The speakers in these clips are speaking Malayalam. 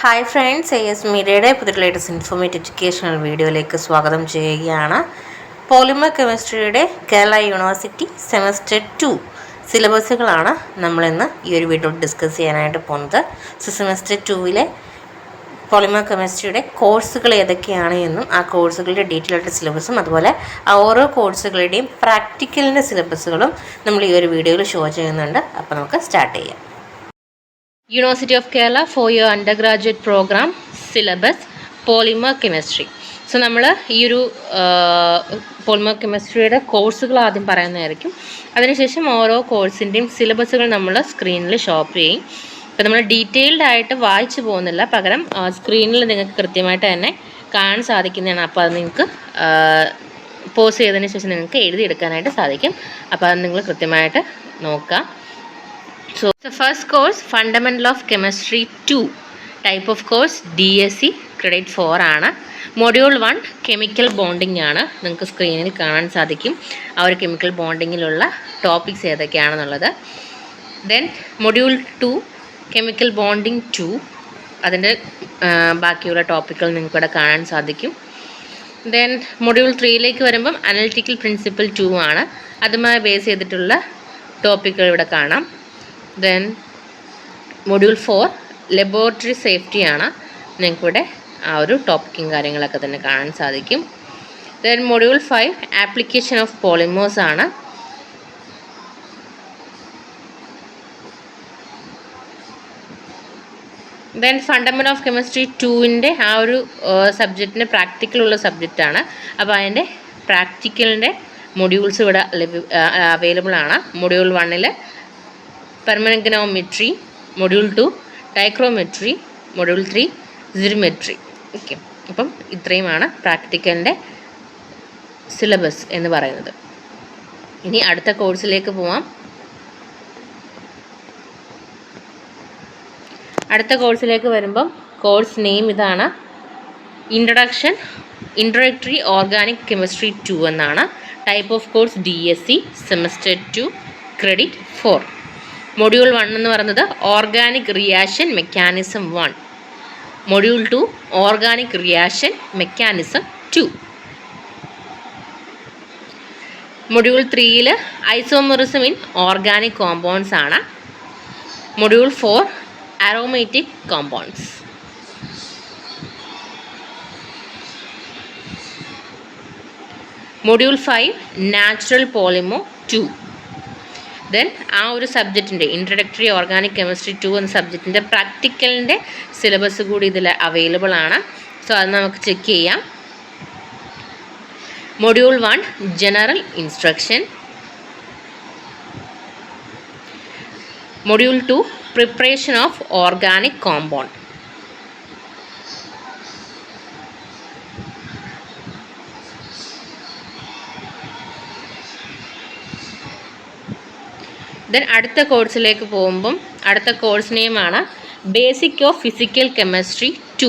ഹായ് ഫ്രണ്ട്സ്, AS മീഡിയയുടെ പുതിയ ലേറ്റസ്റ്റ് ഇൻഫോർമേറ്റീവ് എഡ്യൂക്കേഷണൽ വീഡിയോയിലേക്ക് സ്വാഗതം ചെയ്യുകയാണ്. പോളിമർ കെമിസ്ട്രിയുടെ കേരള യൂണിവേഴ്സിറ്റി സെമസ്റ്റർ 2 സിലബസുകളാണ് നമ്മളിന്ന് ഈ ഒരു വീഡിയോയിൽ ഡിസ്കസ് ചെയ്യാനായിട്ട് പോകുന്നത്. സെമസ്റ്റർ 2-ലെ പോളിമർ കെമിസ്ട്രിയുടെ കോഴ്സുകൾ ഏതൊക്കെയാണ് എന്നും ആ കോഴ്സുകളുടെ ഡീറ്റെയിൽ ആയിട്ട് സിലബസും അതുപോലെ ആ ഓരോ കോഴ്സുകളുടെയും പ്രാക്ടിക്കലിൻ്റെ സിലബസുകളും നമ്മൾ ഈ ഒരു വീഡിയോയിൽ ഷോ ചെയ്യുന്നുണ്ട്. അപ്പോൾ നമുക്ക് സ്റ്റാർട്ട് ചെയ്യാം. University of Kerala 4-year undergraduate program syllabus polymer chemistry. So നമ്മൾ ഈ ഒരു പോളിമർ കെമിസ്ട്രിയുടെ കോഴ്സുകൾ ആദ്യം പറയുന്നതായിരിക്കും. അതിനുശേഷം ഓരോ കോഴ്സിൻ്റെയും സിലബസുകൾ നമ്മൾ സ്ക്രീനിൽ ഷോപ്പ് ചെയ്യും. അപ്പോൾ നമ്മൾ ഡീറ്റെയിൽഡ് ആയിട്ട് വായിച്ചു പോകുന്നില്ല, പകരം സ്ക്രീനിൽ നിങ്ങൾക്ക് കൃത്യമായിട്ട് തന്നെ കാണാൻ സാധിക്കുന്നതാണ്. അപ്പോൾ അത് നിങ്ങൾക്ക് പോസ് ചെയ്തതിന് ശേഷം നിങ്ങൾക്ക് എഴുതിയെടുക്കാനായിട്ട് സാധിക്കും. അപ്പോൾ അത് നിങ്ങൾ കൃത്യമായിട്ട് നോക്കുക. So the first course Fundamental of Chemistry 2, type of course DSc, credit 4 ആണ്. മൊഡ്യൂൾ 1 കെമിക്കൽ ബോണ്ടിങ് ആണ്. നിങ്ങൾക്ക് സ്ക്രീനിൽ കാണാൻ സാധിക്കും ആ ഒരു കെമിക്കൽ ബോണ്ടിങ്ങിലുള്ള ടോപ്പിക്സ് ഏതൊക്കെയാണെന്നുള്ളത്. ദെൻ മൊഡ്യൂൾ 2 കെമിക്കൽ ബോണ്ടിങ് 2, അതിൻ്റെ ബാക്കിയുള്ള ടോപ്പിക്കുകൾ നിങ്ങൾക്കിവിടെ കാണാൻ സാധിക്കും. ദെൻ മൊഡ്യൂൾ 3ലേക്ക് വരുമ്പം അനലിറ്റിക്കൽ പ്രിൻസിപ്പിൾ 2 ആണ്. അതുമായി ബേസ് ചെയ്തിട്ടുള്ള ടോപ്പിക്കുകൾ ഇവിടെ കാണാം. ദെൻ മൊഡ്യൂൾ 4 ലബോറട്ടറി സേഫ്റ്റി ആണ്. നിങ്ങൾക്കിവിടെ ആ ഒരു ടോപ്പിക്കും കാര്യങ്ങളൊക്കെ തന്നെ കാണാൻ സാധിക്കും. Then module 5 application of polymers ആണ്. ദെൻ ഫണ്ടമെൻ്റൽ ഓഫ് കെമിസ്ട്രി 2-ൻ്റെ ആ ഒരു സബ്ജക്റ്റിന് പ്രാക്ടിക്കലുള്ള സബ്ജക്റ്റാണ്. അപ്പോൾ അതിൻ്റെ പ്രാക്ടിക്കലിൻ്റെ മൊഡ്യൂൾസ് ഇവിടെ അവൈലബിൾ ആണ്. മൊഡ്യൂൾ 1-ൽ permanganometry, module 2 dichrometry, module 3 cerimetry. Okay, അപ്പം ഇത്രയുമാണ് പ്രാക്ടിക്കലിൻ്റെ സിലബസ് എന്ന് പറയുന്നത്. ഇനി അടുത്ത കോഴ്സിലേക്ക് പോവാം. അടുത്ത കോഴ്സിലേക്ക് വരുമ്പം കോഴ്സ് നെയിം ഇതാണ്, ഇൻട്രൊഡക്ടറി ഓർഗാനിക് കെമിസ്ട്രി 2 എന്നാണ്. Type of course DSc, semester 2, credit 4. Module 1 എന്ന് പറയുന്നത് organic reaction mechanism 1, module 2 organic reaction mechanism 2. Module 3-ൽ ഐസോമെറിസം ഇൻ ഓർഗാനിക് കോമ്പൗണ്ട്സ് ആണ്. Module 4 aromatic compounds. Module 5 natural polymer 2. Then ആ ഒരു സബ്ജക്റ്റിൻ്റെ ഇൻട്രൊഡക്ടറി ഓർഗാനിക് കെമിസ്ട്രി 2 എന്ന സബ്ജക്റ്റിൻ്റെ പ്രാക്ടിക്കലിൻ്റെ സിലബസ് കൂടി ഇതിൽ അവൈലബിൾ ആണ്. സോ അത് നമുക്ക് ചെക്ക് ചെയ്യാം. Module 1 general instruction. Module 2 preparation of organic compound. Then അടുത്ത കോഴ്സിലേക്ക് പോകുമ്പം അടുത്ത കോഴ്സ് നെയിമാണ് basic of physical chemistry 2,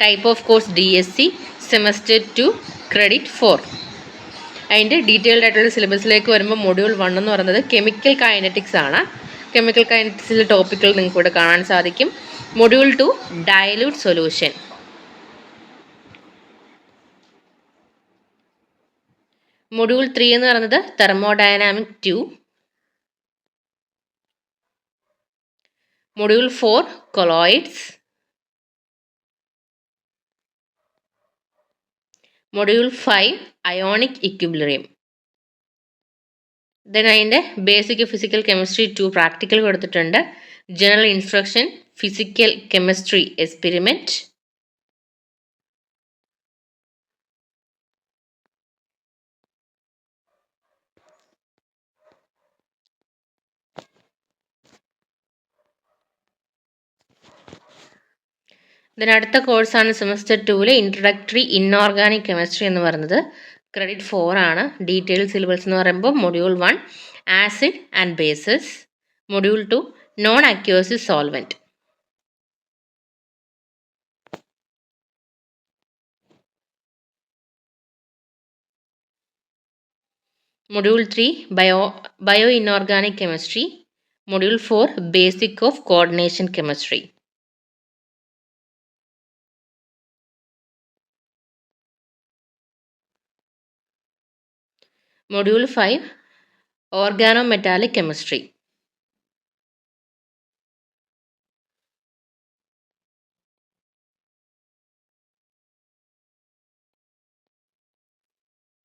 type of course DSc, semester 2, credit 4. അതിൻ്റെ ഡീറ്റെയിൽഡ് ആയിട്ടുള്ള സിലബസിലേക്ക് വരുമ്പോൾ മൊഡ്യൂൾ 1 എന്ന് പറയുന്നത് കെമിക്കൽ കൈനറ്റിക്സ് ആണ്. കെമിക്കൽ കൈനറ്റിക്സിലെ ടോപ്പിക്കുകൾ നിങ്ങൾക്ക് ഇവിടെ കാണാൻ സാധിക്കും. Module 2 dilute solution. മൊഡ്യൂൾ 3 എന്ന് പറയുന്നത് thermodynamic 2. Module 4 colloids. Module 5 ionic equilibrium. Then അതിൻ്റെ ബേസിക് ഫിസിക്കൽ കെമിസ്ട്രി 2 പ്രാക്ടിക്കൽ കൊടുത്തിട്ടുണ്ട്. General instruction, physical chemistry experiment. Then അടുത്ത കോഴ്സാണ് സെമസ്റ്റർ 2-ലെ ഇൻട്രൊഡക്ടറി ഇൻഓർഗാനിക് കെമിസ്ട്രി എന്ന് പറയുന്നത്. ക്രെഡിറ്റ് 4 ആണ്. ഡീറ്റെയിൽ സിലബസ് എന്ന് പറയുമ്പോൾ module 1 acid and bases, module 2 non acquires solvent. Module 3 bio inorganic chemistry, module 4 basic of coordination chemistry. Module 5 organometallic chemistry.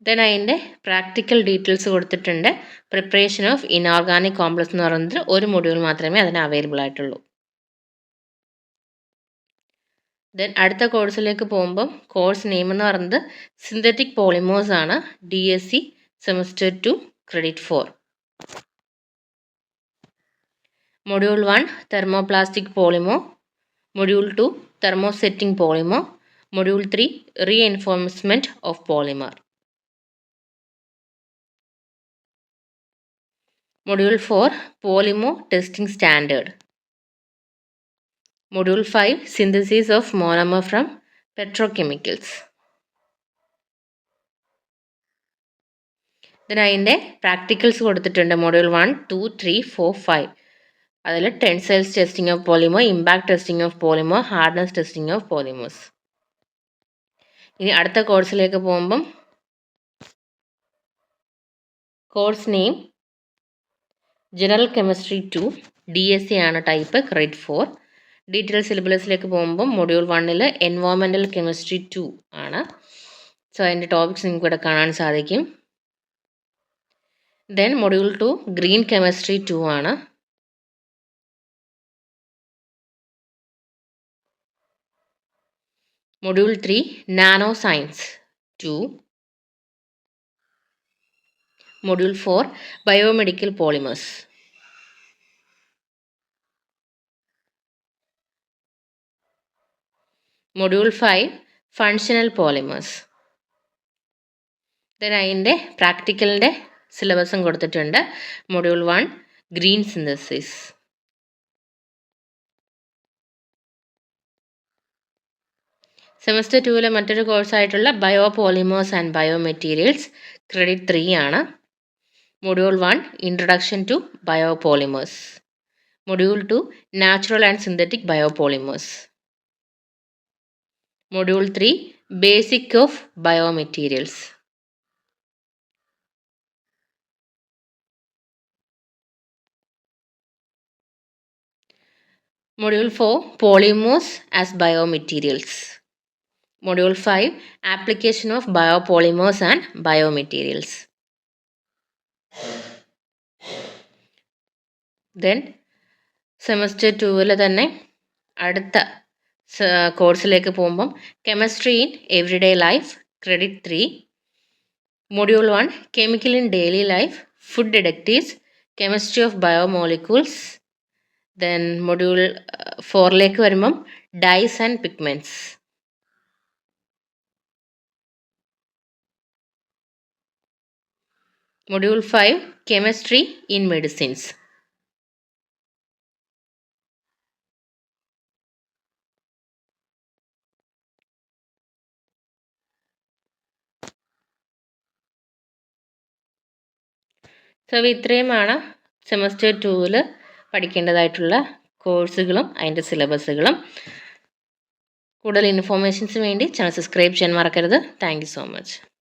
Then അതിൻ്റെ പ്രാക്ടിക്കൽ ഡീറ്റെയിൽസ് കൊടുത്തിട്ടുണ്ട്. പ്രിപ്പറേഷൻ ഓഫ് ഇൻഓർഗാനിക് കോംപ്ലക്സ് എന്ന് പറയുന്നത് ഒരു മൊഡ്യൂൾ മാത്രമേ അതിന് അവൈലബിൾ ആയിട്ടുള്ളൂ. ദെൻ അടുത്ത കോഴ്സിലേക്ക് പോകുമ്പം കോഴ്സ് നെയിം എന്ന് പറയുന്നത് സിന്തറ്റിക് പോളിമേഴ്സ് ആണ്. DSc semester 2 credit 4. Module 1 thermoplastic polymer, module 2 thermosetting polymer, module 3 reinforcement of polymer, module 4 polymer testing standard, module 5 synthesis of monomer from petrochemicals. ഇതിന് അതിൻ്റെ പ്രാക്ടിക്കൽസ് കൊടുത്തിട്ടുണ്ട്. മൊഡ്യൂൾ 1, 2, 3, 4, 5. അതിൽ tensiles testing of polymer, impact testing of polymer, hardness testing of polymers. ഇനി അടുത്ത കോഴ്സിലേക്ക് പോകുമ്പം course name general chemistry 2 DSc ആണ്, ടൈപ്പ് ക്രെഡിറ്റ് 4. ഡീറ്റെയിൽ സിലബസിലേക്ക് പോകുമ്പം മൊഡ്യൂൾ 1 എൻവയോൺമെൻറ്റൽ കെമിസ്ട്രി 2 ആണ്. സോ അതിൻ്റെ ടോപ്പിക്സ് നിങ്ങൾക്ക് ഇവിടെ കാണാൻ സാധിക്കും. ദെൻ മൊഡ്യൂൾ 2 ഗ്രീൻ കെമിസ്ട്രി 2 ആണ്. Module 3 nano science 2. Module 4 biomedical polymers. Module 5 functional polymers. Then അതിൻ്റെ പ്രാക്ടിക്കലിൻ്റെ സിലബസും കൊടുത്തിട്ടുണ്ട്. Module 1 green synthesis. സെമസ്റ്റർ 2 മറ്റൊരു കോഴ്സായിട്ടുള്ള bio polymers and bio materials credit 3 ആണ്. Module 1 introduction to bio polymers. Module 2 natural and synthetic bio polymers. Module 3 basic of bio materials. Module 4 polymers as bio materials. Module 5 application of bio polymers and bio materials. Then semester 2 തന്നെ അടുത്ത കോഴ്സിലേക്ക് പോകുമ്പം chemistry in everyday life credit 3. Module 1 chemical in daily life, food detectives, chemistry of biomolecules. Then module 4 വരുമ്പം dyes and pigments. Module 5 chemistry in medicines. So ഇത്രയുമാണ് സെമസ്റ്റർ 2 പഠിക്കേണ്ടതായിട്ടുള്ള കോഴ്സുകളും അതിൻ്റെ സിലബസുകളും. കൂടുതൽ ഇൻഫോർമേഷൻസ് വേണ്ടി ചാനൽ സബ്സ്ക്രൈബ് ചെയ്യാൻ മറക്കരുത്. Thank you so much.